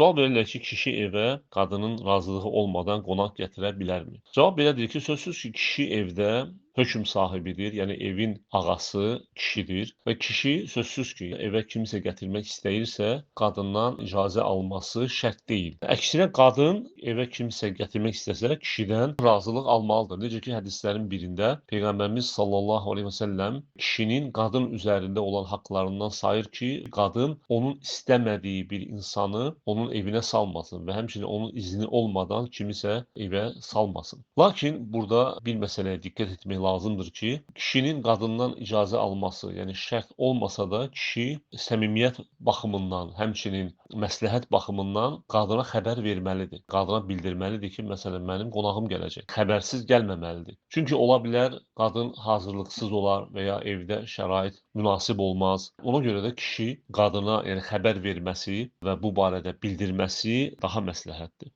Sual verirlər ki, kişi evə qadının razılığı olmadan qonaq gətirə bilərmi? Cavab belədir ki, sözsüz ki, kişi evdə hökm sahibidir, yəni evin ağası kişidir və kişi sözsüz ki, evə kimsə gətirmək istəyirsə, qadından icazə alması şərt deyil. Əksinə qadın evə kimsə gətirmək istəsə, kişidən razılıq almalıdır. Necə ki, hədislərin birində Peyğəmbərimiz sallallahu əleyhi və səlləm kişinin qadın üzərində olan haqlarından sayır ki, qadın onun istəmədiyi bir insanı onun evinə salmasın və həmçinin onun izni olmadan kimisə evə salmasın. Lakin burada bir məsələyə diqqət etmək lazımdır ki, kişinin qadından icazə alması, yəni şərt olmasa da kişi səmimiyyət baxımından, həmçinin məsləhət baxımından qadına xəbər verməlidir. Qadına bildirməlidir ki, məsələn, mənim qonağım gələcək. Xəbərsiz gəlməməlidir. Çünki ola bilər qadın hazırlıqsız olar və ya evdə şərait münasib olmaz. Ona görə də kişi qadına, yəni xəbər verməsi və bu barədə bildirməsi daha məsləhətdir.